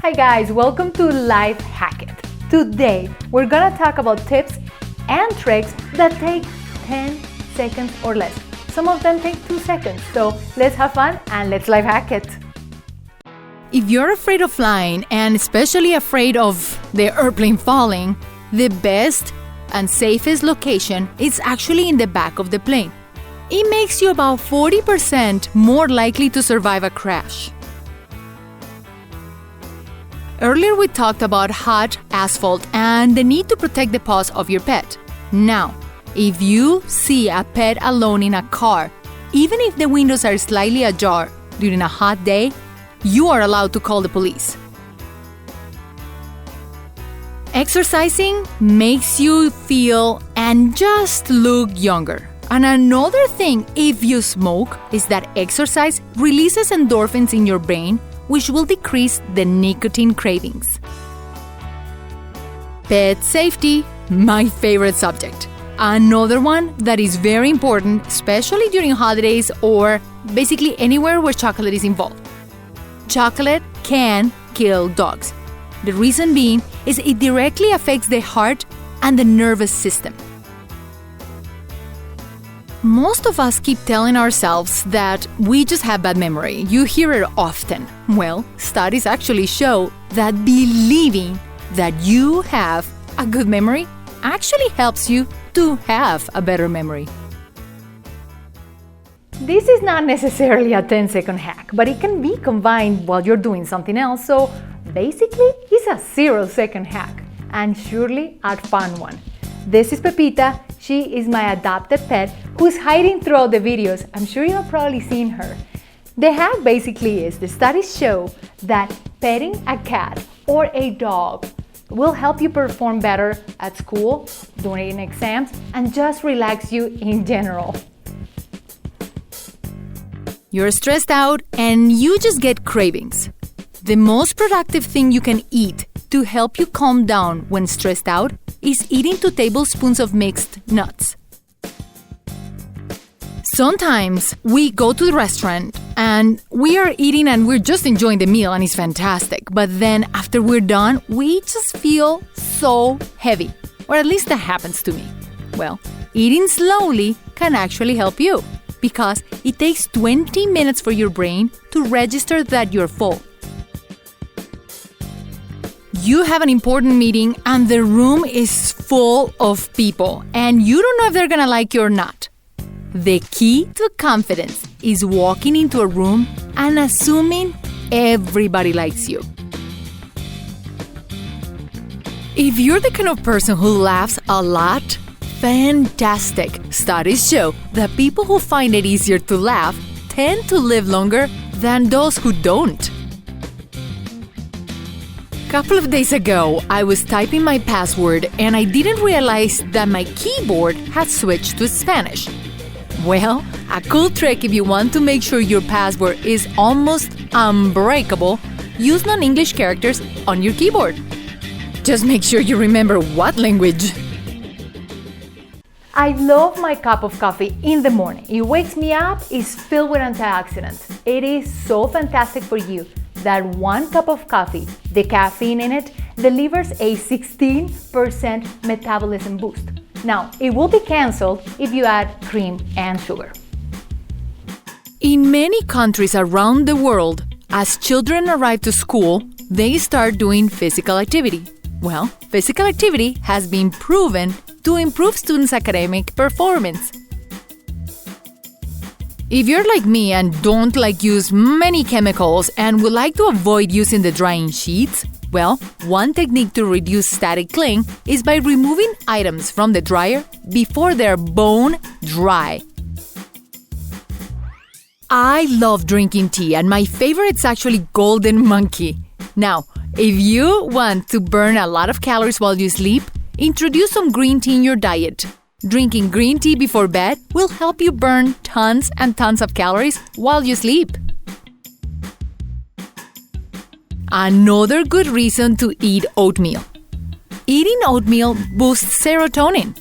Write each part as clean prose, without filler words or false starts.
Hi guys, welcome to Life Hack It. Today we're gonna talk about tips and tricks that take 10 seconds or less. Some of them take 2 seconds, so let's have fun and let's life hack it. If you're afraid of flying and especially afraid of the airplane falling, the best and safest location is actually in the back of the plane. It makes you about 40% more likely to survive a crash. Earlier we talked about hot asphalt and the need to protect the paws of your pet. Now, if you see a pet alone in a car, even if the windows are slightly ajar during a hot day, you are allowed to call the police. Exercising makes you feel and just look younger. And another thing, if you smoke, is that exercise releases endorphins in your brain, which will decrease the nicotine cravings. Pet safety, my favorite subject. Another one that is very important, especially during holidays or basically anywhere where chocolate is involved. Chocolate can kill dogs. The reason being is it directly affects the heart and the nervous system. Most of us keep telling ourselves that we just have bad memory. You hear it often. Well, studies actually show that believing that you have a good memory actually helps you to have a better memory. This is not necessarily a 10-second hack, but it can be combined while you're doing something else, so basically it's a 0-second hack, and surely a fun one. This is Pepita. She is my adopted pet who's hiding throughout the videos. I'm sure you have probably seen her. The hack basically is, the studies show that petting a cat or a dog will help you perform better at school, during exams, and just relax you in general. You're stressed out and you just get cravings. The most productive thing you can eat to help you calm down when stressed out is eating 2 tablespoons of mixed nuts. Sometimes we go to the restaurant and we are eating and we're just enjoying the meal and it's fantastic. But then after we're done, we just feel so heavy. Or at least that happens to me. Well, eating slowly can actually help you because it takes 20 minutes for your brain to register that you're full. You have an important meeting and the room is full of people and you don't know if they're gonna like you or not. The key to confidence is walking into a room and assuming everybody likes you. If you're the kind of person who laughs a lot, fantastic! Studies show that people who find it easier to laugh tend to live longer than those who don't. A couple of days ago, I was typing my password and I didn't realize that my keyboard had switched to Spanish. Well, a cool trick if you want to make sure your password is almost unbreakable, use non-English characters on your keyboard. Just make sure you remember what language. I love my cup of coffee in the morning. It wakes me up, it's filled with antioxidants. It is so fantastic for you. That 1 cup of coffee, the caffeine in it, delivers a 16% metabolism boost. Now, it will be canceled if you add cream and sugar. In many countries around the world, as children arrive to school, they start doing physical activity. Well, physical activity has been proven to improve students' academic performance. If you're like me and don't use many chemicals and would like to avoid using the drying sheets, well, one technique to reduce static cling is by removing items from the dryer before they're bone dry. I love drinking tea and my favorite is actually Golden Monkey. Now, if you want to burn a lot of calories while you sleep, introduce some green tea in your diet. Drinking green tea before bed will help you burn tons and tons of calories while you sleep. Another good reason to eat oatmeal. Eating oatmeal boosts serotonin.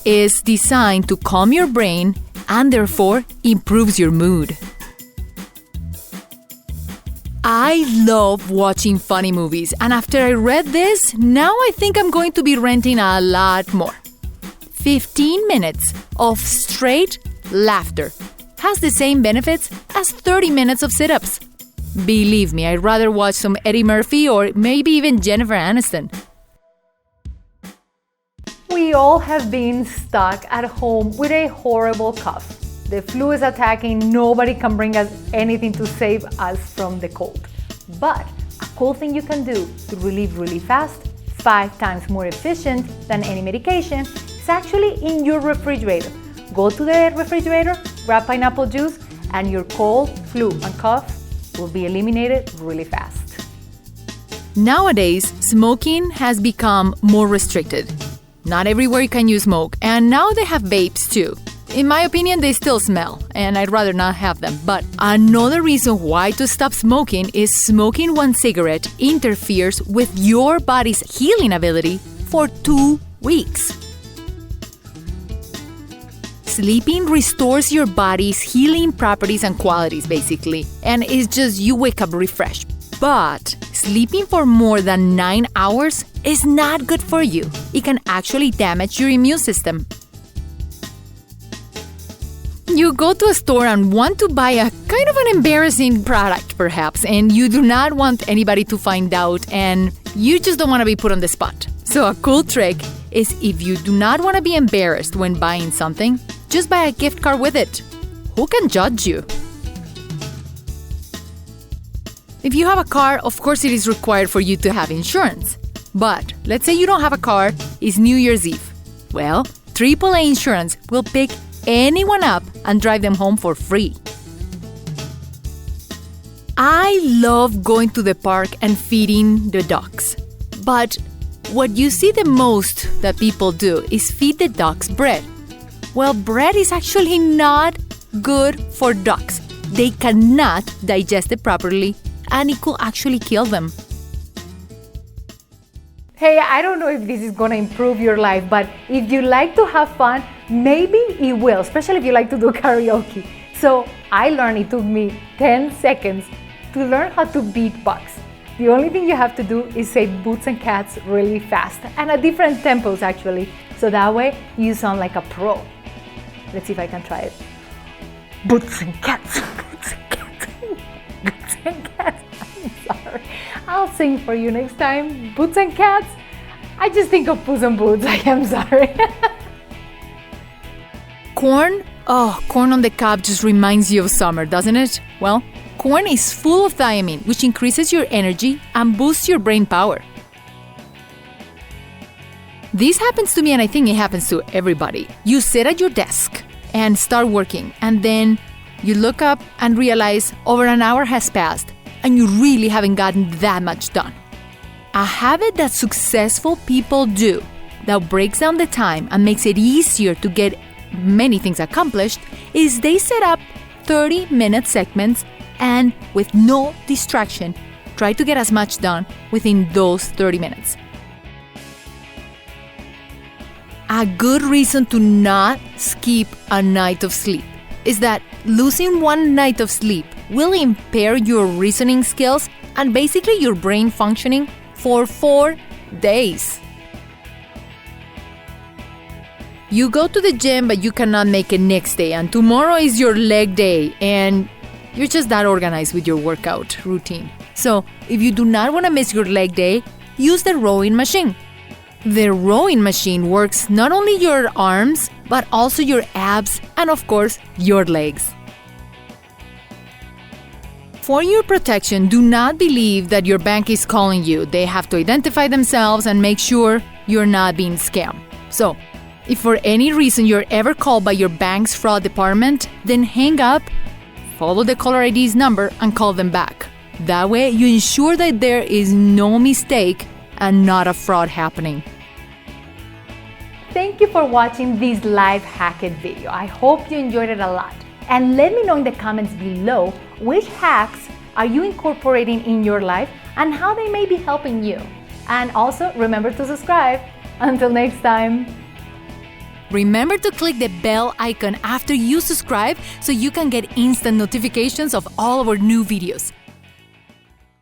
It's designed to calm your brain and therefore improves your mood. I love watching funny movies, and after I read this, now I think I'm going to be renting a lot more. 15 minutes of straight laughter has the same benefits as 30 minutes of sit-ups. Believe me, I'd rather watch some Eddie Murphy or maybe even Jennifer Aniston. We all have been stuck at home with a horrible cough. The flu is attacking, nobody can bring us anything to save us from the cold. But a cool thing you can do to relieve really fast, 5 times more efficient than any medication, is actually in your refrigerator. Go to the refrigerator, grab pineapple juice, and your cold, flu, and cough will be eliminated really fast. Nowadays, smoking has become more restricted. Not everywhere you can use smoke, and now they have vapes too. In my opinion, they still smell, and I'd rather not have them. But another reason why to stop smoking is smoking one cigarette interferes with your body's healing ability for 2 weeks. Sleeping restores your body's healing properties and qualities, basically, and it's just you wake up refreshed. But sleeping for more than 9 hours is not good for you. It can actually damage your immune system. You go to a store and want to buy a kind of an embarrassing product, perhaps, and you do not want anybody to find out, and you just don't want to be put on the spot. So a cool trick is if you do not want to be embarrassed when buying something, just buy a gift card with it. Who can judge you? If you have a car, of course it is required for you to have insurance. But let's say you don't have a car, it's New Year's Eve. Well, AAA Insurance will pick anyone up and drive them home for free. I love going to the park and feeding the dogs. But what you see the most that people do is feed the dogs bread. Well, bread is actually not good for dogs. They cannot digest it properly, and it could actually kill them. Hey, I don't know if this is gonna improve your life, but if you like to have fun, maybe it will, especially if you like to do karaoke. So I learned it took me 10 seconds to learn how to beatbox. The only thing you have to do is say boots and cats really fast and at different tempos actually. So that way you sound like a pro. Let's see if I can try it. Boots and cats, boots and cats, boots and cats. I'm sorry. I'll sing for you next time. Boots and cats. I just think of Puss and Boots. I am sorry. Corn? Oh, corn on the cob just reminds you of summer, doesn't it? Well, corn is full of thiamine, which increases your energy and boosts your brain power. This happens to me, and I think it happens to everybody. You sit at your desk and start working, and then you look up and realize over an hour has passed, and you really haven't gotten that much done. A habit that successful people do that breaks down the time and makes it easier to get many things accomplished is they set up 30-minute segments and with no distraction, try to get as much done within those 30 minutes. A good reason to not skip a night of sleep is that losing one night of sleep will impair your reasoning skills and basically your brain functioning for 4 days. You go to the gym, but you cannot make it next day, and tomorrow is your leg day, and you're just that organized with your workout routine. So, if you do not want to miss your leg day, use the rowing machine. The rowing machine works not only your arms, but also your abs and, of course, your legs. For your protection, do not believe that your bank is calling you. They have to identify themselves and make sure you're not being scammed. So, if for any reason you're ever called by your bank's fraud department, then hang up, follow the caller ID's number, and call them back. That way, you ensure that there is no mistake and not a fraud happening. Thank you for watching this life hack it video. I hope you enjoyed it a lot. And let me know in the comments below which hacks are you incorporating in your life and how they may be helping you. And also remember to subscribe. Until next time. Remember to click the bell icon after you subscribe so you can get instant notifications of all of our new videos.